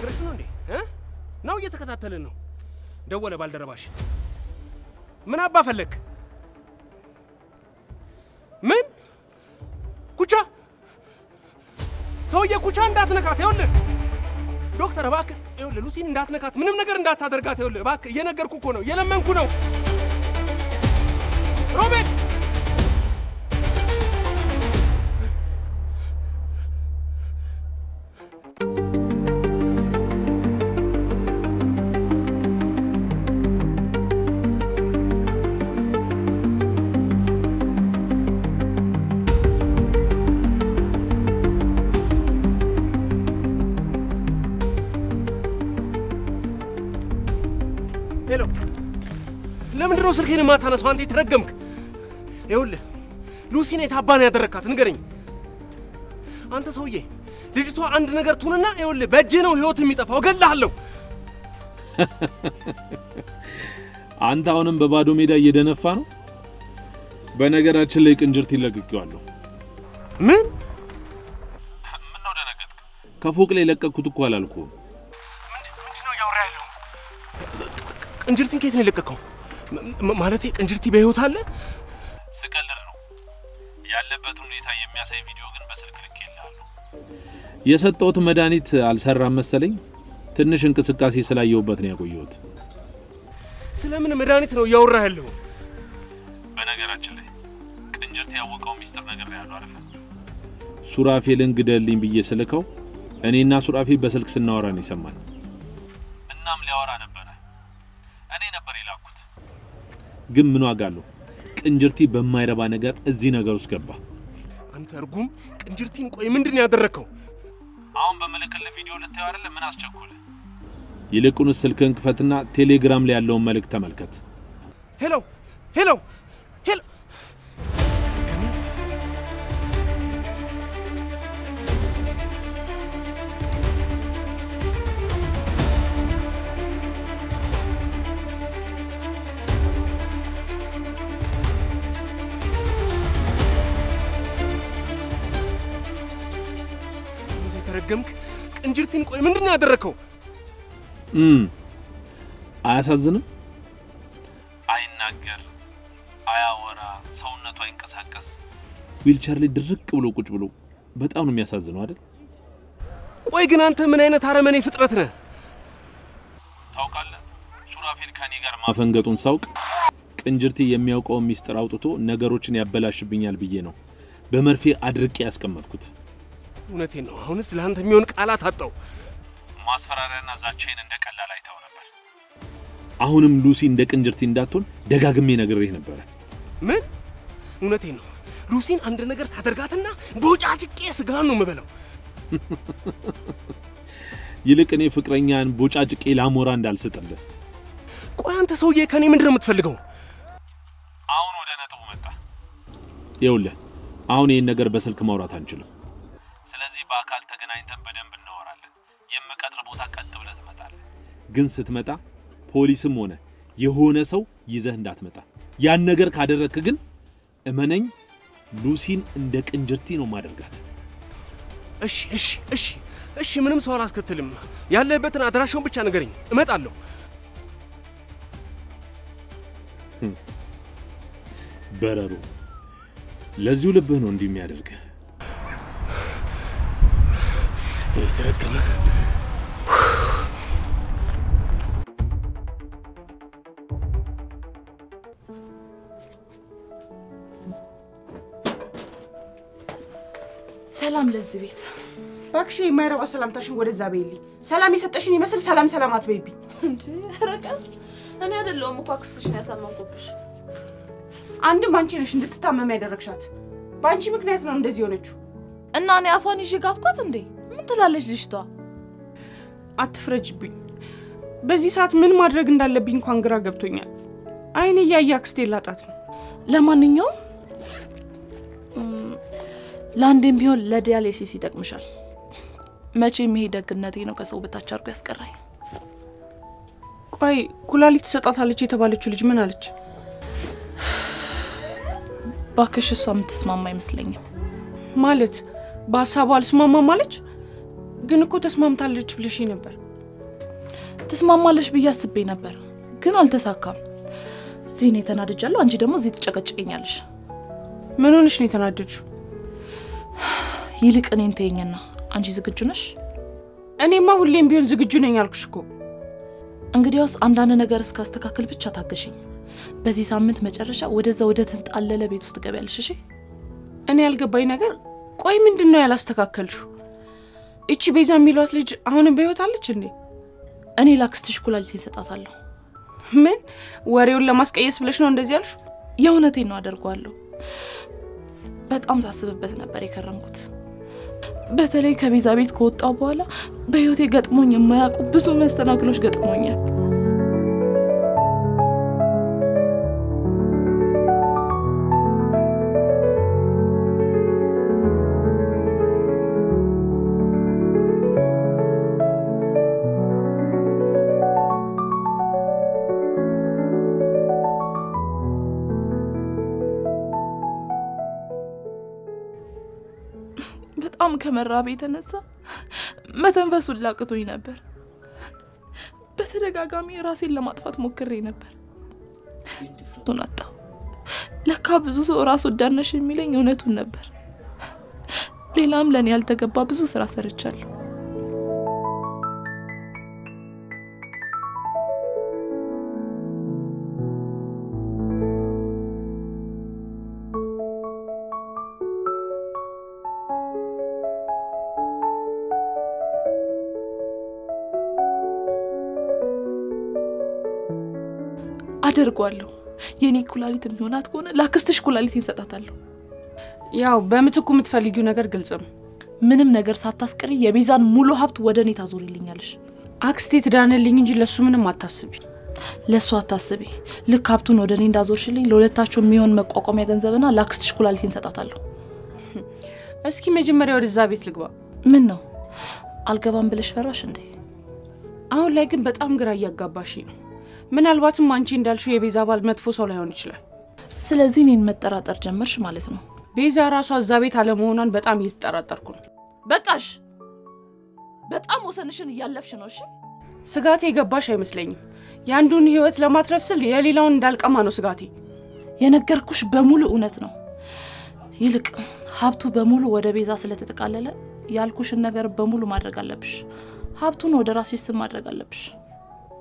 ነግረሽ ነው እንዴ ነው እየተከታተልን ነው ደወለ ባልደረባሽ ምን አባ ፈለክ ምን ኩቻ ሰውዬ ኩቻ እንዳትነካት ይኸውልህ ዶክተር እባክህ ይኸውልህ ሉሲን እንዳትነካት ምንም ነገር እንዳታደርጋት ይኸውልህ እባክህ እየነገርኩ እኮ ነው እየለመንኩ ነው ሮቤል ለምንድነው ስልኬን ማታነሳው አንተ የተረገምክ ይኸውልህ ሉሲን የታባና ያደረካት ንገረኝ አንተ ሰውዬ ልጅቷ አንድ ነገር ትሁንና ይኸውልህ በእጄ ነው ህይወት የሚጠፋው እገልሃለሁ አንተ አሁንም በባዶ ሜዳ እየደነፋ ነው በነገራችን ላይ ቅንጅርት ይለቅቀዋለሁ ምን ነው ደነገጥክ ከፎቅ ላይ ለቀቅኩት እኮ አላልኩም ምንድነው ያወራለው ቅንጅርትን ከየት ነው የለቀቀው ማለት ቅንጅርቲ በህይወት አለ ስቀልር ነው ያለበት ሁኔታ የሚያሳይ ቪዲዮ ግን በስልክ ልኬልሃለሁ የሰጠሁት መድኃኒት አልሰራም መሰለኝ ትንሽ እንቅስቃሴ ስላየውበት ነው ያቆየሁት ስለምን መድኃኒት ነው ያወራለው በነገራችን ላይ ቅንጅርቲ ያወቀው ሚስጥር ነገር ያለው አይደል ሱራፌልን ግደልኝ ብዬ ስልከው እኔና ሱራፌል በስልክ ስናወራ ነው ይሰማል እናም ሊያወራ ነበር እኔ ነበር ይላኩት ግን ምን ዋጋለው ቅንጅርቲ በማይረባ ነገር እዚህ ነገር ውስጥ ገባ አንተ እርጉም ቅንጅርቲን ቆይ ምንድነው ያደረከው አሁን በመለከለ ቪዲዮ ልታዩ አይደለ ምን አስቸኮለ ይልቁንስ ስልክን ክፈትና ቴሌግራም ላይ ያለውን መልእክት ተመልከት ሄሎ ሄሎ ሄሎ ተረገምክ ቅንጅርቲን ቆይ ምንድነው ያደረከው አያሳዝንም አይናገር አያወራ ሰውነቱ አይንቀሳቀስ ዊልቸር ላይ ድርቅ ብሎ ቁጭ ብሎ በጣም ነው የሚያሳዝነው አይደል ቆይ ግን አንተ ምን አይነት አረመኔ ፍጥረት ነህ ታውቃለህ ሱራፌል ካኒ ጋር ማፈንገጡን ሳውቅ ቅንጅርቲ የሚያውቀው ሚስጥር አውጥቶ ነገሮችን ያበላሽብኛል ብዬ ነው በመርፌ አድርቄ ያስቀመጥኩት እውነቴን ነው አሁንስ ለአንተ የሚሆን ቃላት አጣው ማስፈራሪያና ዛቻዬን እንደቀላል አይተው ነበር አሁንም ሉሲ እንደ ቅንጅርቲ እንዳትሆን ደጋግሜ ነግሬህ ነበር ምን እውነቴን ነው ሉሲን አንድ ነገር ታደርጋትና ቦጫጭቄ ስጋን ነው የምበላው ይልቅ እኔ ፍቅረኛን ቦጫጭቄ ላሞራ እንዳልሰጥልህ ቆይ አንተ ሰውዬ ከኔ ምንድነው የምትፈልገው አሁን ወደ ነጥቡ መጣ ይኸውልህ አሁን ይሄን ነገር በስልክ ማውራት አንችልም ስለዚህ በአካል ተገናኝተን በደንብ እናወራለን የምቀጥር ቦታ ቀጥ ብለህ ትመጣለህ ግን ስትመጣ ፖሊስም ሆነ የሆነ ሰው ይዘህ እንዳትመጣ ያን ነገር ካደረክ ግን እመነኝ ሉሲን እንደ ቅንጅርቲ ነው ማደርጋት እሺ ምንም ሰው አላስከትልም ያለህበትን አድራሻውን ብቻ ንገረኝ እመጣለሁ በረሩ ለዚሁ ልብህ ነው እንዲህ የሚያደርግ የተረገመ ሰላም ለዚህ ቤት ባክሽ የማይረባ ሰላምታሽን ወደዛ በይልኝ ሰላም የሰጠሽኝ ይመስል ሰላም አትበይብኝ እንዴ ረቀስ እኔ አይደለሁም እኮ አክስትሽን ያሳመንኩብሽ አንድም አንቺ ነሽ እንድትታመም ያደረግሻት ባንቺ ምክንያት ነው እንደዚህ ሆነችው እና እኔ አፋን ይዤ ጋትኳት እንዴ ምን ትላለች ልጅቷ አትፍረጅብኝ በዚህ ሰዓት ምን ማድረግ እንዳለብኝ እንኳን ግራ ገብቶኛል አይኔ ያያ አክስቴ ላጣት ነው ለማንኛውም ላንዴም ቢሆን ለዲያሊሲስ ይጠቅምሻል መቼም ይሄ ደግነቴ ነው ከሰው በታች አርጎ ያስቀራኝ ቆይ ኩላሊት ሰጣታለች የተባለችው ልጅ ምን አለች ባክሽ እሷ የምትስማማ አይመስለኝም ማለት በሐሳቧ አልስማማም አለች ግን እኮ ተስማምታለች ብለሽኝ ነበር ተስማማለሽ ብዬ አስቤ ነበር ግን አልተሳካም እዚህ ነው ተናድጃለሁ አንቺ ደግሞ እዚህ ትጨቀጭቀኛለሽ ምን ሆነሽ ነው የተናደድሽው ይልቅ እኔን ተይኝና አንቺ ዝግጁ ነሽ እኔማ ሁሌም ቢሆን ዝግጁ ነኝ አልኩሽ እኮ እንግዲያውስ አንዳንድ ነገር እስካስተካክል ብቻ ታገሽኝ በዚህ ሳምንት መጨረሻ ወደዛ ወደ ተንጣለለ ቤት ውስጥ ገበያለሽ እሺ እኔ ያልገባኝ ነገር ቆይ ምንድነው ያላስተካከልሽው እቺ ቤዛ የሚሏት ልጅ አሁንም በህይወት አለች እንዴ እኔ ላክስትሽ ኩላሊት ይሰጣታለሁ ምን ወሬውን ለማስቀየስ ብለሽ ነው እንደዚህ ያልሽ የእውነቴን ነው አደርጓለሁ በጣም ታስብበት ነበር የከረምኩት በተለይ ከቤዛ ቤት ከወጣው በኋላ በህይወቴ ገጥሞኝ የማያውቁ ብዙ መስተናግሎች ገጥሞኛል በጣም ከመራቤ የተነሳ መተንፈሱን ላቅቶኝ ነበር በተደጋጋሚ ራሴን ለማጥፋት ሞክሬ ነበር ተናጣው ለካ ብዙ ሰው ራስ ወዳድነሽ የሚለኝ እውነቱን ነበር ሌላም ለኔ ያልተገባ ብዙ ስራ ሰርቻለሁ አደርጓለሁ የኔ ኩላሊት የሚሆናት ከሆነ ላክስትሽ ኩላሊት ይሰጣታለሁ ያው በምትኩ የምትፈልጊው ነገር ግልጽ ነው ምንም ነገር ሳታስቀሪ የቤዛን ሙሉ ሀብት ወደኔ ታዞርልኛለሽ አክስቴ ትዳነልኝ እንጂ ለሱ ምንም አታስቢ ለሱ አታስቢ ልክ ሀብቱን ወደኔ እንዳዞርሽልኝ ለሁለታችሁ የሚሆን መቋቋሚያ ገንዘብና ላክስትሽ ኩላሊት ይሰጣታለሁ እስኪ መጀመሪያ ወደዛ ቤት ልግባ ምን ነው አልገባም ብለሽ ፈራሽ እንዴ አሁን ላይ ግን በጣም ግራ ያጋባሽ ነው ምናልባትም አንቺ እንዳልሽው የቤዛ ባል መጥፎ ሰው ላይሆን ይችላል ስለዚህ እኔን መጠራጠር ጀመርሽ ማለት ነው ቤዛ ራሷ እዛ ቤት አለመሆኗን በጣም እየተጠራጠርኩ ነው በቃሽ በጣም ወሰንሽን እያለፍሽ ነው እሺ ስጋቴ የገባሽ አይመስለኝም ያንዱን ህይወት ለማትረፍ ስል የሌላውን እንዳልቀማ ነው ስጋቴ የነገርኩሽ በሙሉ እውነት ነው ይልቅ ሀብቱ በሙሉ ወደ ቤዛ ስለተጠቃለለ ያልኩሽን ነገር በሙሉ ማድረግ አለብሽ ሀብቱን ወደ ራስሽ ስም ማድረግ አለብሽ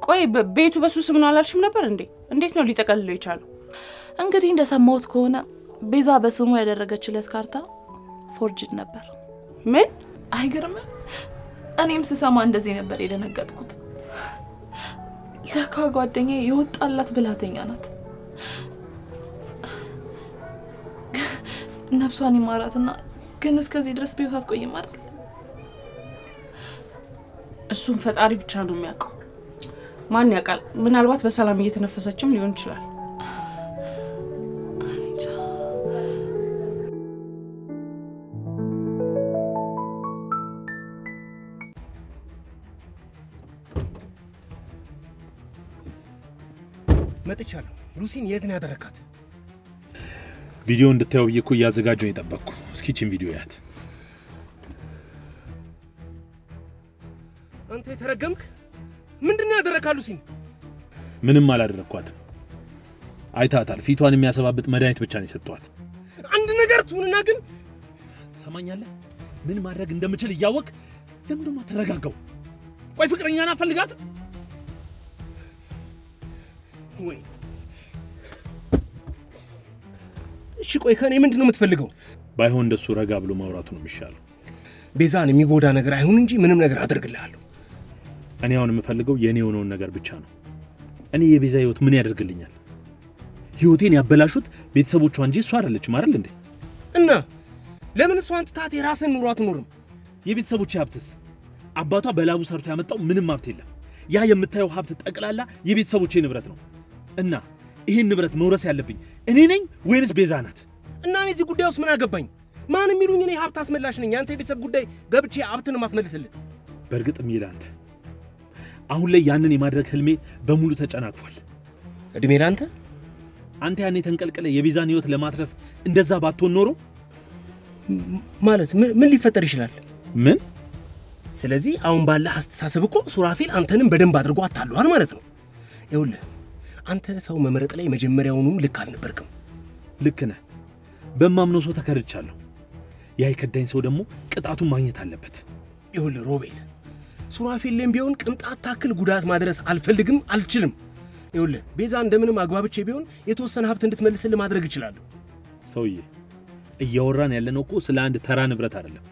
ቆይ ቤቱ በሱ ስም ነው አላልሽም ነበር እንዴ እንዴት ነው ሊጠቀልለው ይቻላል እንግዲህ እንደሰማሁት ከሆነ ቤዛ በስሙ ያደረገችለት ካርታ ፎርጅድ ነበር ምን አይገርምም እኔም ስሰማ እንደዚህ ነበር የደነገጥኩት ለካ ጓደኛዬ የወጣላት ብላተኛ ናት ነፍሷን ይማራትና ግን እስከዚህ ድረስ በህይወት አትቆይም አይደል እሱም ፈጣሪ ብቻ ነው የሚያውቀው ማን ያውቃል ምናልባት በሰላም እየተነፈሰችም ሊሆን ይችላል መጥቻለሁ ሉሲን የት ነው ያደረካት ቪዲዮ እንድታየው ብዬ እኮ ያዘጋጀው የጠበቅኩ እስኪችን ቪዲዮ ያት አንተ የተረገምክ ምንድነው ያደረካት ሉሲን ምንም አላደረኳትም አይታታል ፊቷን የሚያሰባብጥ መድኃኒት ብቻ ነው የሰጠዋት አንድ ነገር ትሁንና ግን ሰማኛለህ ምን ማድረግ እንደምችል እያወቅ ለምን ደሞ ተረጋጋው ቆይ ፍቅረኛና ፈልጋት ወይ እሺ ቆይ ከኔ ምንድነው የምትፈልገው ባይሆን እንደሱ ረጋ ብሎ ማውራቱ ነው የሚሻለው ቤዛን የሚጎዳ ነገር አይሁን እንጂ ምንም ነገር አደርግልሃለሁ እኔ አሁን የምፈልገው የኔ የሆነውን ነገር ብቻ ነው እኔ የቤዛ ህይወት ምን ያደርግልኛል ህይወቴን ያበላሹት ቤተሰቦቿ እንጂ እሷ አይደለችም አይደል እንዴ እና ለምን እሷን ትታት የራስን ኑሮ አትኖርም የቤተሰቦቿ ሀብትስ አባቷ በላቡ ሰርቶ ያመጣው ምንም ሀብት የለም ያ የምታየው ሀብት ጠቅላላ የቤተሰቦቼ ንብረት ነው እና ይሄን ንብረት መውረስ ያለብኝ እኔ ነኝ ወይንስ ቤዛ ናት እና እኔ እዚህ ጉዳይ ውስጥ ምን አገባኝ ማን የሚሉኝ እኔ ሀብት አስመላሽ ነኝ አንተ የቤተሰብ ጉዳይ ገብቼ ሀብትን ማስመልስልህ በርግጥም ይላንተ አሁን ላይ ያንን የማድረግ ህልሜ በሙሉ ተጨናቅፏል እድሜ ላንተ አንተ ያኔ ተንቀልቀለ የቤዛን ህይወት ለማትረፍ እንደዛ ባትሆን ኖሮ ማለት ምን ሊፈጠር ይችላል ምን ስለዚህ አሁን ባለ አስተሳሰብ እኮ ሱራፌል አንተንም በደንብ አድርጎ አታሏል ማለት ነው። ይኸውልህ አንተ ሰው መመረጥ ላይ መጀመሪያውንም ልክ አልነበርክም። ልክ ነህ። በማምነው ሰው ተከርቻለሁ። ያ የከዳኝ ሰው ደግሞ ቅጣቱን ማግኘት አለበት። ይኸውልህ ሮቤል ሱራፌልም ቢሆን ቅንጣት ታክል ጉዳት ማድረስ አልፈልግም አልችልም። ይኸውልህ ቤዛ እንደምንም አግባብቼ ቢሆን የተወሰነ ሀብት እንድትመልስልህ ማድረግ እችላለሁ። ሰውዬ እያወራን ያለነው እኮ ስለ አንድ ተራ ንብረት አይደለም።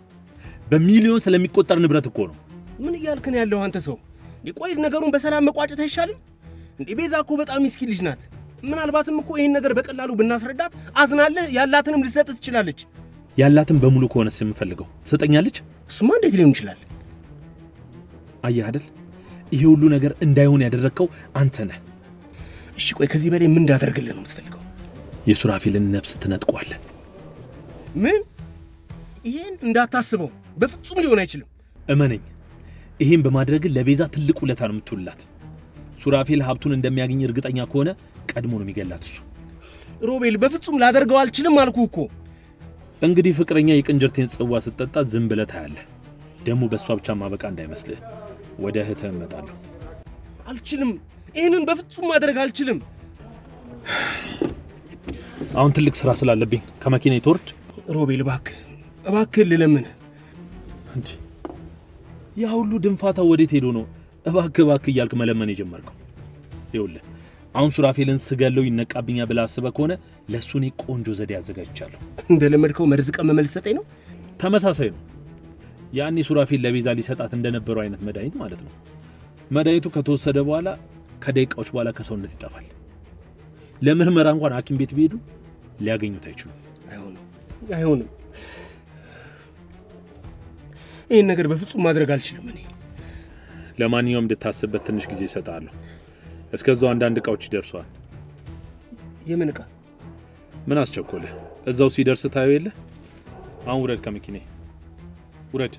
በሚሊዮን ስለሚቆጠር ንብረት እኮ ነው። ምን እያልክ ነው ያለው አንተ ሰው? ቆይ ነገሩን በሰላም መቋጨት አይሻልም? እንዴ ቤዛ እኮ በጣም ምስኪን ልጅ ናት። ምናልባትም እኮ ይሄን ነገር በቀላሉ ብናስረዳት አዝናለህ ያላትንም ልትሰጥ ትችላለች። ያላትን በሙሉ ከሆነስ የምፈልገው ትሰጠኛለች? እሱማ እንዴት ሊሆን ይችላል? አየህ አይደል? ይሄ ሁሉ ነገር እንዳይሆን ያደረከው አንተ ነህ። እሺ ቆይ ከዚህ በላይ ምን እንዳደርግልህ ነው የምትፈልገው? የሱራፌልን ነፍስ ትነጥቀዋለህ። ምን? ይሄን እንዳታስበው፣ በፍጹም ሊሆን አይችልም። እመነኝ፣ ይሄን በማድረግ ለቤዛ ትልቅ ውለታ ነው የምትውልላት። ሱራፌል ሀብቱን እንደሚያገኝ እርግጠኛ ከሆነ ቀድሞ ነው የሚገላት እሱ። ሮቤል በፍጹም ላደርገው አልችልም አልኩህ እኮ። እንግዲህ ፍቅረኛ የቅንጅርቴን ጽዋ ስትጠጣ ዝም ብለህ ታያለህ። ደግሞ በእሷ ብቻ ማበቃ እንዳይመስልህ፣ ወደ እህትህ እመጣለሁ። አልችልም፣ ይሄንን በፍጹም ማድረግ አልችልም። አሁን ትልቅ ስራ ስላለብኝ ከመኪና ይተወርድ። ሮቤል እባክህ ልለምን። እንዴ ያ ሁሉ ድንፋታ ወዴት ሄዶ ነው እባክህ እያልክ መለመን የጀመርከው? ይኸውልህ አሁን ሱራፌልን ስገለው ይነቃብኛ ብለህ አስበህ ከሆነ ለሱ እኔ ቆንጆ ዘዴ አዘጋጅቻለሁ። እንደለመድከው መርዝ ቀመመል ሰጠኝ ነው? ተመሳሳይ ነው። ያኔ ሱራፌል ለቤዛ ሊሰጣት እንደነበረው አይነት መድኃኒት ማለት ነው። መድኃኒቱ ከተወሰደ በኋላ ከደቂቃዎች በኋላ ከሰውነት ይጠፋል። ለምርመራ እንኳን ሐኪም ቤት ቢሄዱ ሊያገኙት አይችሉም። አይሆንም። ይሄን ነገር በፍጹም ማድረግ አልችልም እኔ። ለማንኛውም እንድታስብበት ትንሽ ጊዜ እሰጥሃለሁ። እስከዛው አንዳንድ ዕቃዎች ይደርሷል። የምን ዕቃ? ምን አስቸኮለ? እዛው ሲደርስ ታየው የለ? አሁን ውረድ ከመኪናዬ ውረድ።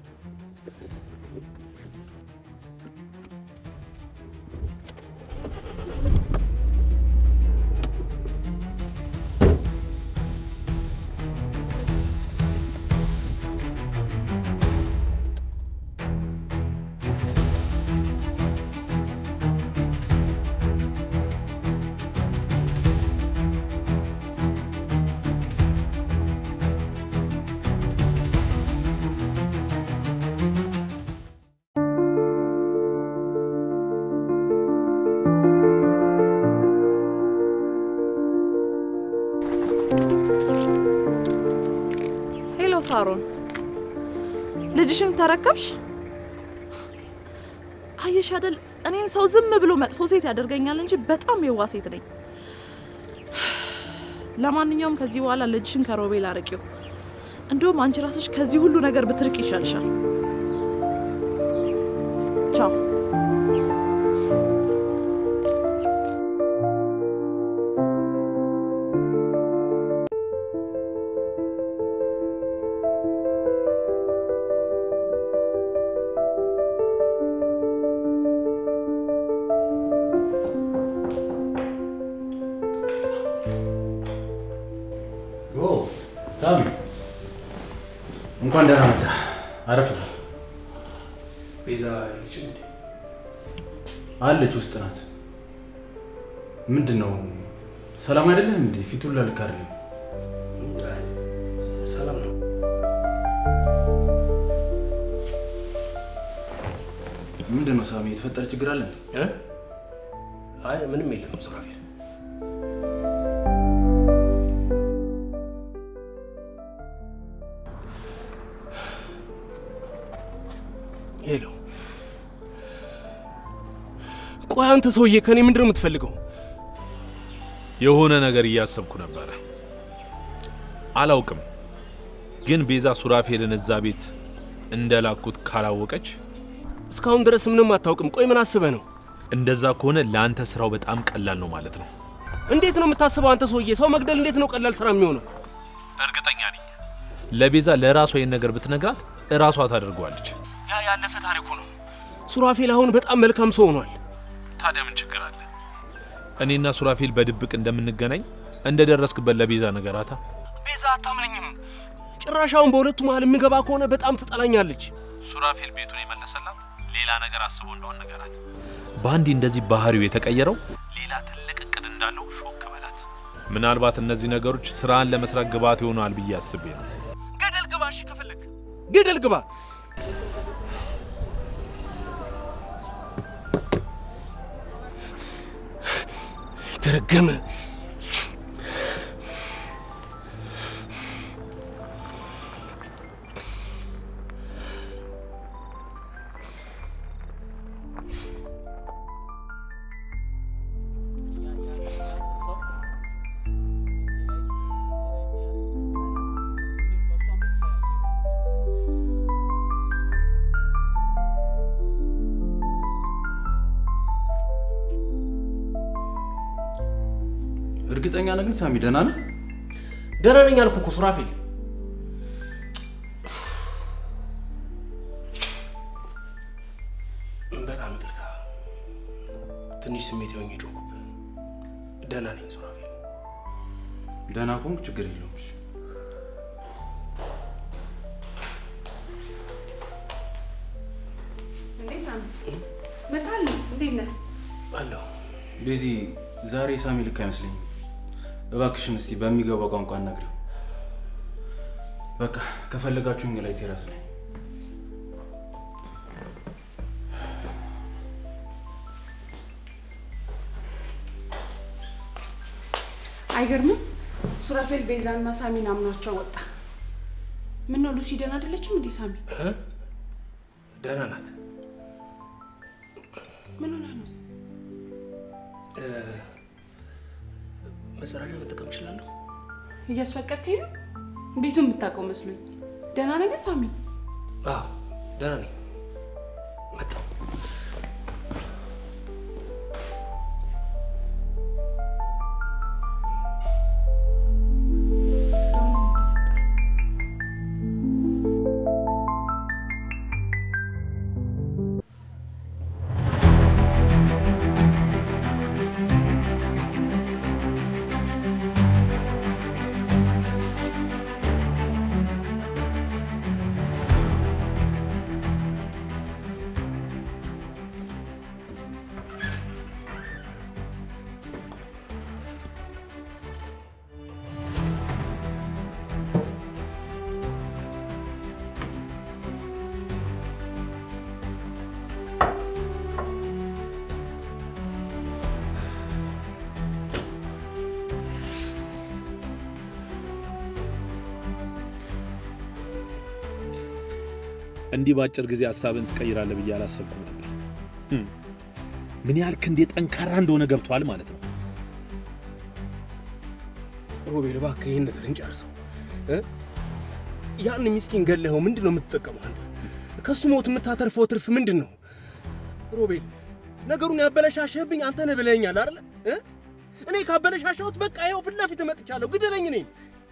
ሳሮን ልጅሽን ተረከብሽ? አየሽ አይደል እኔን ሰው ዝም ብሎ መጥፎ ሴት ያደርገኛል እንጂ በጣም የዋ ሴት ነኝ። ለማንኛውም ከዚህ በኋላ ልጅሽን ከሮቤል አርቂው። እንደውም አንቺ ራስሽ ከዚህ ሁሉ ነገር ብትርቂ ይሻልሻል። ቻው። ሳሚ እንኳን ደህና መጣ። አረፍ ቤዛ ልጅ እንዴ? አለች ውስጥ ናት። ምንድነው ሰላም አይደለም እንዴ? ፊቱን ለልክ አይደለም። ሰላም ነው። ምንድነው ሳሚ የተፈጠረ ችግር አለ እንዴ? አይ ምንም የለም ሱራፌል። ሄሎ ቆይ አንተ ሰውዬ ከኔ ምንድነው የምትፈልገው? የሆነ ነገር እያሰብኩ ነበር። አላውቅም ግን ቤዛ ሱራፌልን እዛ ቤት እንደላኩት ካላወቀች እስካሁን ድረስ ምንም አታውቅም። ቆይ ምን አስበህ ነው? እንደዛ ከሆነ ለአንተ ስራው በጣም ቀላል ነው ማለት ነው። እንዴት ነው የምታስበው አንተ ሰውዬ? ሰው መግደል እንዴት ነው ቀላል ስራ የሚሆነው? እርግጠኛ ነኝ ለቤዛ ለራሷ ይሄን ነገር ብትነግራት እራሷ ታደርገዋለች። ያ ያለፈ ታሪኩ ነው። ሱራፌል አሁን በጣም መልካም ሰው ሆኗል። ታዲያ ምን ችግር አለ? እኔና ሱራፌል በድብቅ እንደምንገናኝ እንደደረስክበት ለቤዛ ነገራታ። ቤዛ አታምነኝም። ጭራሻውን በሁለቱ መሃል የምገባ ከሆነ በጣም ትጠላኛለች። ሱራፌል ቤቱን የመለሰላት ሌላ ነገር አስቦ እንደሆነ ነገራት። ባንዲ እንደዚህ ባህሪው የተቀየረው ሌላ ትልቅ እቅድ እንዳለው ሾክ በላት። ምናልባት እነዚህ ነገሮች ስራን ለመስራት ግባት ይሆናል ብዬ አስቤ ነው። ገደል ግባ። እሺ ከፈለክ ገደል ግባ። ተረገመ። እርግጠኛ ነህ ግን ሳሚ ደህና ነህ? ደህና ነኝ አልኩ እኮ ሱራፌል። በጣም ይቅርታ፣ ትንሽ ስሜት ሆኜ ጮኩብህ። ደህና ነኝ ሱራፌል። ደህና ከሆንክ ችግር የለውም። እንዴ ሳሚ መጣል እንዴት ነህ? አለሁ። ቤዚ ዛሬ ሳሚ ልክ አይመስለኝም። እባክሽን እስቲ በሚገባው ቋንቋ አናግሪው። በቃ ከፈለጋችሁኝ ላይ ቴራስ ላይ አይገርምም? ሱራፌል ቤዛና ሳሚን አምናቸው ወጣ። ምን ነው ሉሲ ደህና አይደለችም እንዴ ሳሚ? ደህና ናት። ምን ሆነ ነው? መሰራኛ መጠቀም እችላለሁ? እያስፈቀድከኝ ነው? ቤቱን የምታውቀው መስሎኝ። ደህና ነህ ግን ሳሚ? አዎ ደህና ነኝ። መጣሁ። እንዲህ ባጭር ጊዜ ሐሳብን ትቀይራለህ ብዬ አላሰብኩም ነበር። ምን ያህል ክንዴ ጠንካራ እንደሆነ ገብቷል ማለት ነው። ሮቤል እባክህ ይሄን ነገር እንጨርሰው። ያን ምስኪን ገለኸው ምንድነው የምትጠቀመው አንተ? ከሱ ሞት የምታተርፈው ትርፍ ምንድነው? ሮቤል ነገሩን ያበለሻሸህብኝ አንተ ነህ ብለኸኛል አይደል? እኔ ካበለሻሸሁት በቃ ይኸው ፊት ለፊት መጥቻለሁ። ግደለኝ።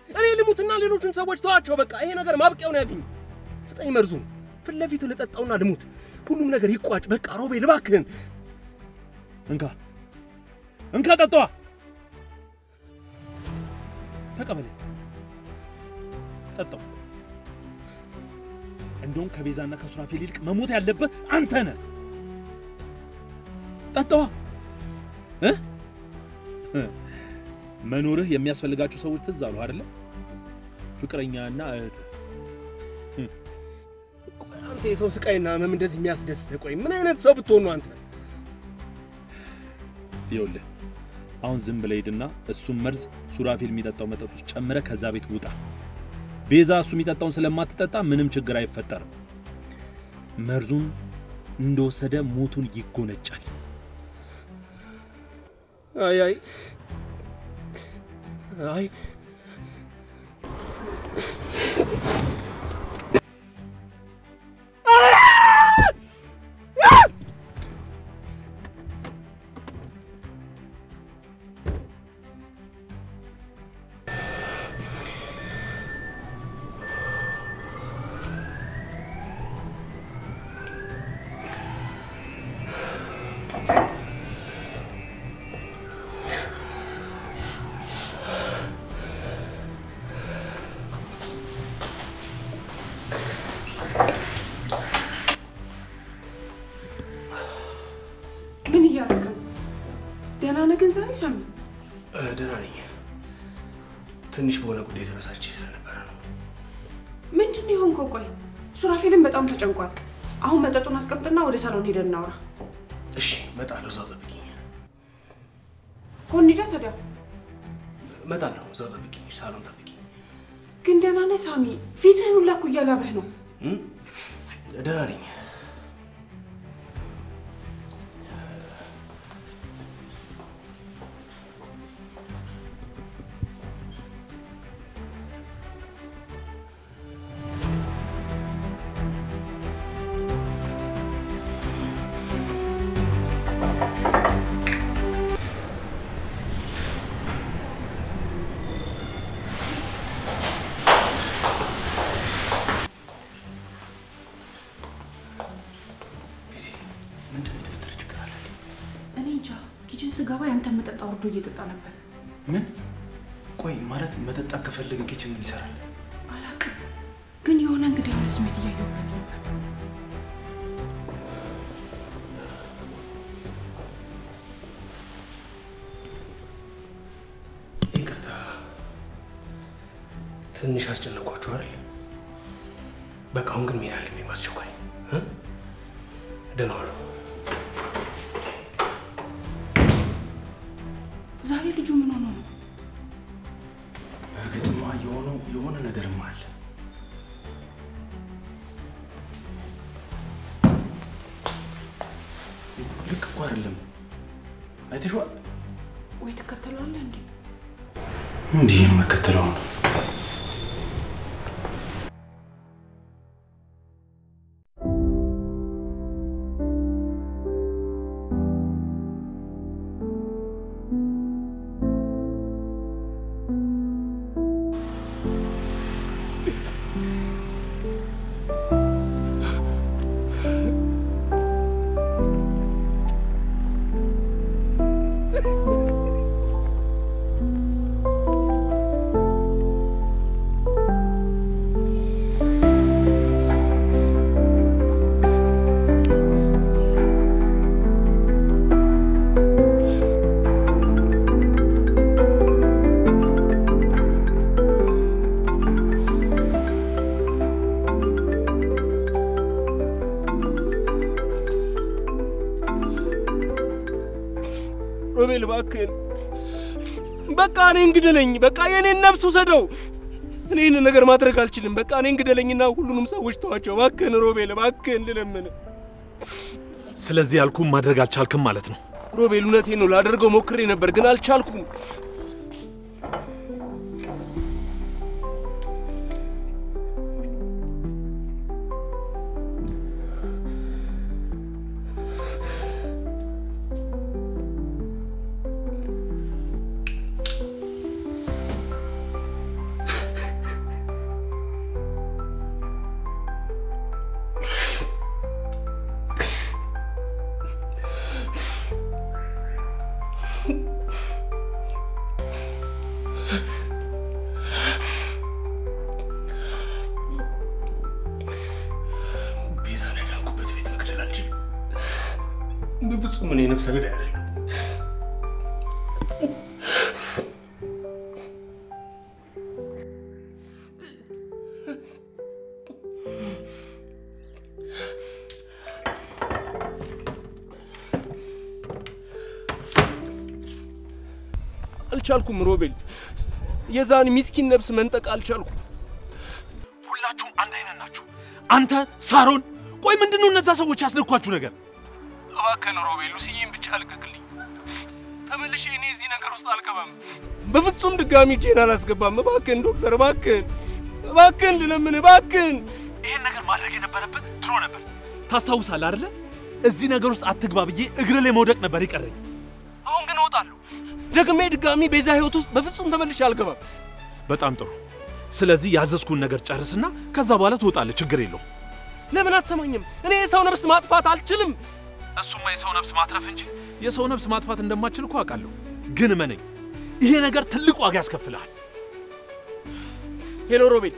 እኔ ልሙትና ሌሎቹን ሰዎች ተዋቸው። በቃ ይሄ ነገር ማብቂያውን ያገኝ። ስጠኝ መርዙን ፊት ለፊት ልጠጣውና ልሙት። ሁሉም ነገር ይቋጭ። በቃ ሮቤል እባክህን እንካ ጠጣዋ። ተቀበል። ጠጣው። እንደውም ከቤዛና ከሱራፌል ይልቅ መሞት ያለበት አንተ ነህ። ጠጣዋ። መኖርህ የሚያስፈልጋቸው ሰዎች ትዝ አሉ አይደለ? ፍቅረኛና እህት። አንተ የሰው ስቃይና ህመም እንደዚህ የሚያስደስትህ? ቆይ ምን አይነት ሰው ብትሆን ነው አንተ? ይኸውልህ አሁን ዝም ብለህ ሂድና እሱም መርዝ ሱራፌል የሚጠጣው መጠጥ ውስጥ ጨምረህ ከዛ ቤት ውጣ። ቤዛ እሱ የሚጠጣውን ስለማትጠጣ ምንም ችግር አይፈጠርም። መርዙን እንደወሰደ ሞቱን ይጎነጫል። አይ ምን እያደረክ ነው? ደህና ነህ ግን ዛሬ ሳሚ? ደህና ነኝ። ትንሽ በሆነ ጉዳይ ተበሳጭቼ ስለነበረ ነው። ምንድን ይሆንከው? ቆይ ሱራፌልን በጣም ተጨንቋል። አሁን መጠጡን አስቀምጥና ወደ ሳሎን ሄደን እናውራ። እሺ እመጣለሁ። እዛው ጠብቂኝ። ኮኒዳ ታዲያ? እመጣለሁ። እዛው ጠብቂኝ። ሳሎን ጠብቂኝ። ግን ደህና ነህ ሳሚ? ፊትህን ሁላ እኮ እያላበህ ነው። ደህና ነኝ። ስጋባ ያንተ መጠጣ ወርዶ እየጠጣ ነበር። ምን? ቆይ ማለት መጠጣ ከፈለገ ኪችን ምን ይሰራል? አላውቅም፣ ግን የሆነ እንግዲህ የሆነ ስሜት እያየሁበት ነበር። ይቅርታ ትንሽ አስጨነቋችሁ አይደል? በቃ አሁን ግን መሄድ አለብኝ በአስቸኳይ። ደህና ዋሉ። ዛሬ ልጁ ምን ሆኖ ነው? በግጥማ የሆነ ነገርም አለ። ልክ እኮ አይደለም። አይተሽዋል ወይ? ትከተለዋለህ እንዴ? እንዲህ ነው መከተለው። ሮቤል እባክህን በቃ እኔን ግደለኝ። በቃ የኔን ነፍስ ውሰደው። እኔ ይህን ነገር ማድረግ አልችልም። በቃ እኔን ግደለኝና ሁሉንም ሰዎች ተዋቸው። እባክህን ሮቤል እባክህን ልለምን። ስለዚህ ያልኩህን ማድረግ አልቻልክም ማለት ነው? ሮቤል እውነቴን ነው። ላደርገው ሞክሬ ነበር ግን አልቻልኩም። በፍጹም እኔ ነፍሰ ገዳይ አይደለሁም። አልቻልኩም ሮቤል። የዛን ሚስኪን ነፍስ መንጠቅ አልቻልኩም። ሁላችሁም አንድ አይነት ናችሁ። አንተ ሳሮን፣ ቆይ ምንድነው እነዛ ሰዎች ያስልኳችሁ ነገር? እባክህን ሮቤል ሉሲዬን ብቻ አልቀቅልኝ። ተመልሼ እኔ እዚህ ነገር ውስጥ አልገባም። በፍጹም ድጋሚ እጄን አላስገባም። እባክህን ዶክተር፣ እባክህን ልለምን፣ እባክህን። ይሄን ነገር ማድረግ የነበረብህ ድሮ ነበር። ታስታውሳለህ አይደለ? እዚህ ነገር ውስጥ አትግባ ብዬ እግር ላይ መውደቅ ነበር ይቀረኝ። አሁን ግን እወጣለሁ። ደግሜ ድጋሚ ቤዛ ህይወት ውስጥ በፍጹም ተመልሼ አልገባም። በጣም ጥሩ። ስለዚህ ያዘዝኩን ነገር ጨርስና ከዛ በኋላ ትወጣለህ። ችግር የለውም። ለምን አትሰማኝም? እኔ የሰው ነፍስ ማጥፋት አልችልም። እሱማ የሰው ነፍስ ማትረፍ እንጂ የሰው ነፍስ ማጥፋት እንደማትችል እኮ አውቃለሁ። ግን እመነኝ፣ ይሄ ነገር ትልቅ ዋጋ ያስከፍልሃል። ሄሎ ሮቤል፣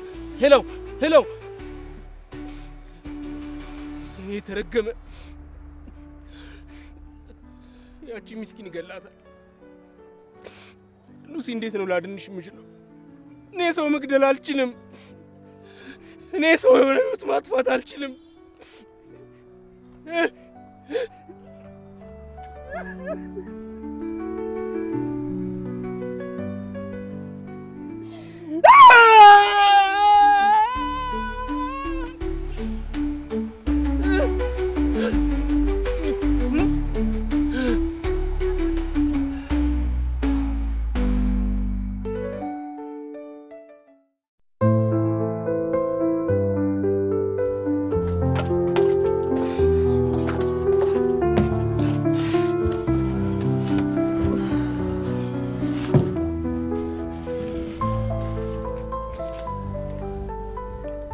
ሄሎ። ይሄ ተረገመ ያቺ ምስኪን ይገላታል። ሉሲ እንዴት ነው ላድንሽ የምችለው? እኔ ሰው መግደል አልችልም። እኔ ሰው ህይወት ማጥፋት አልችልም።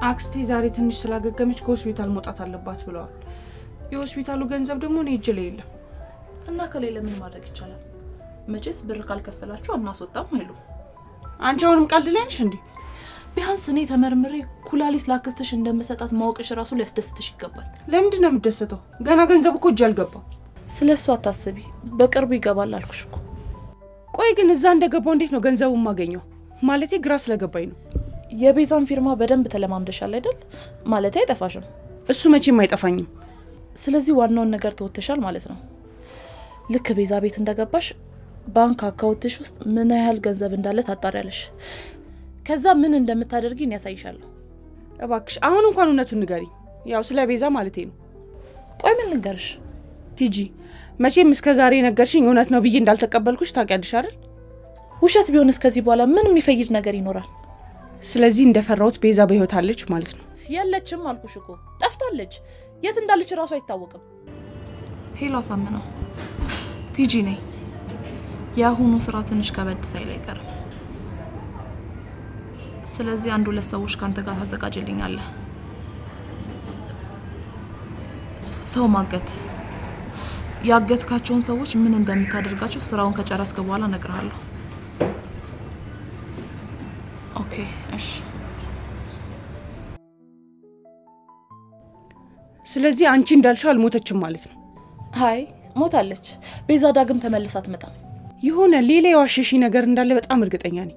አክስቴ ዛሬ ትንሽ ስላገገመች ከሆስፒታል መውጣት አለባት ብለዋል። የሆስፒታሉ ገንዘብ ደግሞ እኔ እጅ ላይ የለም እና ከሌለ ምን ማድረግ ይቻላል? መቼስ ብር ካልከፈላችሁ አናስወጣም አይሉ። አንቺ አሁንም ቀልድ ላይ ነሽ እንዴ? ቢያንስ እኔ ተመርምሬ ኩላሊት ላክስትሽ እንደምሰጣት ማወቅሽ ራሱ ሊያስደስትሽ ይገባል። ለምንድን ነው የምትደሰተው? ገና ገንዘቡ እኮ እጅ አልገባም። ስለሱ አታስቢ፣ በቅርቡ ይገባል አልኩሽ እኮ። ቆይ ግን እዛ እንደገባው እንዴት ነው ገንዘቡን ማገኘው? ማለቴ ግራ ስለገባኝ ነው። የቤዛን ፊርማ በደንብ ተለማምደሻል አይደል? ማለቴ አይጠፋሽም። እሱ መቼም አይጠፋኝም። ስለዚህ ዋናውን ነገር ተወተሻል ማለት ነው። ልክ ቤዛ ቤት እንደገባሽ ባንክ አካውንትሽ ውስጥ ምን ያህል ገንዘብ እንዳለ ታጣሪያለሽ። ከዛ ምን እንደምታደርጊኝ ያሳይሻለሁ። እባክሽ አሁን እንኳን እውነቱን ንገሪኝ። ያው ስለ ቤዛ ማለቴ ነው። ቆይ ምን ልንገርሽ ቲጂ? መቼም እስከዛሬ ነገርሽኝ እውነት ነው ብዬ እንዳልተቀበልኩሽ ታውቂያለሽ አይደል? ውሸት ቢሆንስ ከዚህ በኋላ ምን የሚፈይድ ነገር ይኖራል? ስለዚህ እንደፈራሁት ቤዛ በህይወት አለች ማለት ነው? የለችም አልኩሽ እኮ፣ ጠፍታለች። የት እንዳለች ራሱ አይታወቅም። ሄሎ አሳምነው፣ ቲጂ ነኝ። ያሁኑ ስራ ትንሽ ከበድ ሳይል አይቀርም። ስለዚህ አንድ ሁለት ሰዎች ካንተ ጋር ታዘጋጅልኛለህ። ሰው ማገት፣ ያገትካቸውን ሰዎች ምን እንደምታደርጋቸው ስራውን ከጨረስክ በኋላ እነግርሃለሁ። ኦኬ እሺ። ስለዚህ አንቺ እንዳልሽው አልሞተችም ማለት ነው? ሃይ ሞታለች። ቤዛ ዳግም ተመልሳ አትመጣም። የሆነ ሌላ የዋሸሽ ነገር እንዳለ በጣም እርግጠኛ ነኝ።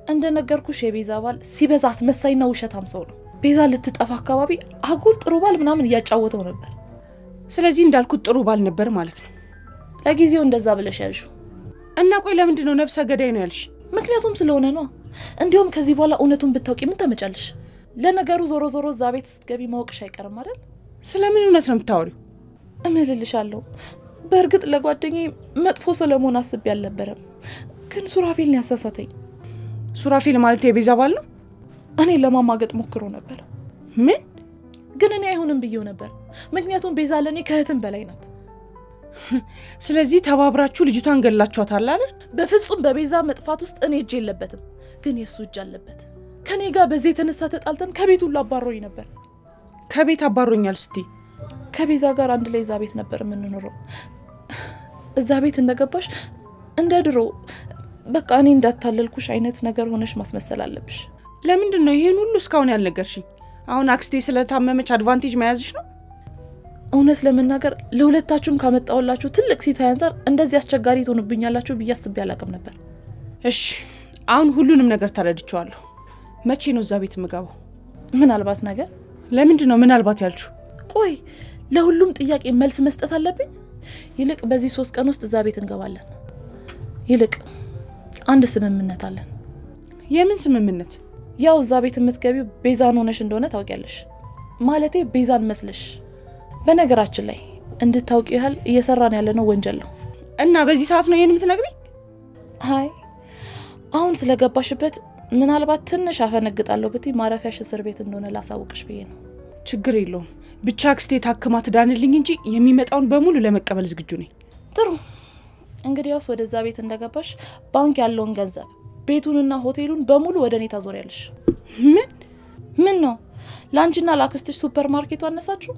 እንደነገርኩሽ የቤዛ ባል ሲበዛ አስመሳይና ውሸታም ሰው ነው። ቤዛ ልትጠፋ አካባቢ አጉል ጥሩ ባል ምናምን እያጫወተው ነበር። ስለዚህ እንዳልኩት ጥሩ ባል ነበር ማለት ነው? ለጊዜው እንደዛ ብለሽ ያልሽው። እና ቆይ ለምንድን ነው ነብሰ ገዳይ ነው ያልሽ? ምክንያቱም ስለሆነ ነው። እንዲሁም ከዚህ በኋላ እውነቱን ብታውቂ ምን ተመጫለሽ? ለነገሩ ዞሮ ዞሮ እዛ ቤት ስትገቢ ማወቅሽ አይቀርም አይደል? ስለምን እውነት ነው የምታወሪው? እምልልሻለሁ። በእርግጥ ለጓደኛዬ መጥፎ ሰለሞን አስቤ አልነበረም፣ ግን ሱራፌልን ያሳሳተኝ። ሱራፌል ማለት የቤዛ ባል ነው? እኔ ለማማገጥ ሞክሮ ነበር። ምን? ግን እኔ አይሆንም ብዬው ነበር። ምክንያቱም ቤዛ ለኔ ከእህትም በላይ ናት። ስለዚህ ተባብራችሁ ልጅቷን ገላችኋታል አይደል? በፍጹም በቤዛ መጥፋት ውስጥ እኔ እጅ የለበትም፣ ግን የሱ እጅ አለበት። ከኔ ጋር በዚህ የተነሳ ተጣልተን ከቤት ሁሉ አባሮኝ ነበር። ከቤት አባሮኛል ስትይ? ከቤዛ ጋር አንድ ላይ እዛ ቤት ነበር የምንኖረው። እዛ ቤት እንደገባሽ እንደ ድሮ በቃ እኔ እንዳታለልኩሽ አይነት ነገር ሆነሽ ማስመሰል አለብሽ። ለምንድን ነው ይሄን ሁሉ እስካሁን ያልነገርሽኝ? አሁን አክስቴ ስለታመመች አድቫንቴጅ መያዝሽ ነው? እውነት ለመናገር ለሁለታችሁም ካመጣውላችሁ ትልቅ ሲታይ አንፃር እንደዚህ አስቸጋሪ ትሆኑብኛላችሁ ብዬ አስቤ አላቅም ነበር። እሺ አሁን ሁሉንም ነገር ተረድቻለሁ። መቼ ነው እዛ ቤት የምገባው? ምናልባት ነገር። ለምንድን ነው ምናልባት ያልሽው? ቆይ ለሁሉም ጥያቄ መልስ መስጠት አለብኝ? ይልቅ በዚህ 3 ቀን ውስጥ እዛ ቤት እንገባለን። ይልቅ አንድ ስምምነት አለን። የምን ስምምነት? ያው እዛ ቤት የምትገቢው ቤዛን ሆነሽ እንደሆነ ታውቂያለሽ። ማለቴ ቤዛን መስለሽ። በነገራችን ላይ እንድታውቂ ያህል እየሰራን ያለነው ወንጀል ነው። እና በዚህ ሰዓት ነው ይሄን የምትነግሪኝ? ሃይ አሁን ስለገባሽበት ምናልባት ትንሽ አፈነግጣለሁ ብትይ ማረፊያሽ እስር ቤት እንደሆነ ላሳውቅሽ ብዬ ነው። ችግር የለውም። ብቻ አክስቴ ታክማ ትዳንልኝ እንጂ የሚመጣውን በሙሉ ለመቀበል ዝግጁ ነኝ። ጥሩ። እንግዲያውስ ወደዛ ቤት እንደገባሽ ባንክ ያለውን ገንዘብ ቤቱንና ሆቴሉን በሙሉ ወደ እኔ ታዞሪያለሽ። ምን ነው ላንቺና ላክስትሽ ሱፐርማርኬቱ አነሳችሁ?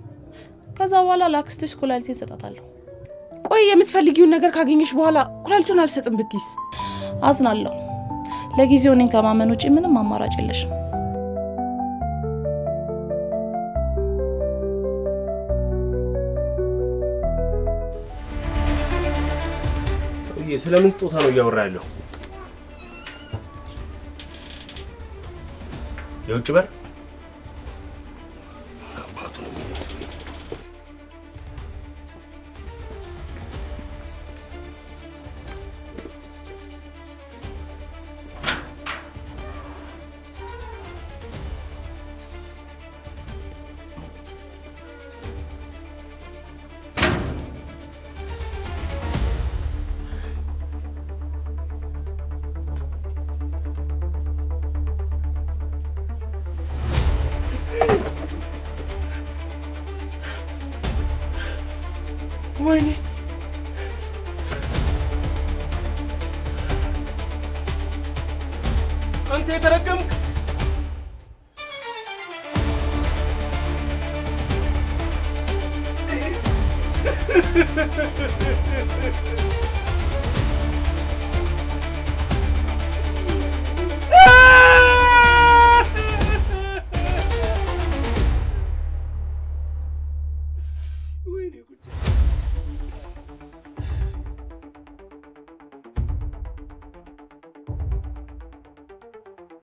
ከዛ በኋላ ላክስትሽ ኩላሊቴን ሰጣታለሁ። ቆይ የምትፈልጊውን ነገር ካገኘሽ በኋላ ኩላሊቱን አልሰጥም ብትይስ? አዝናለሁ። ለጊዜው እኔን ከማመን ውጪ ምንም አማራጭ የለሽም። ስለምን ስጦታ ነው እያወራ ያለው? የውጭ በር አባቱ ነው የሚመስለው። ወይኔ አንተ የተረገምክ!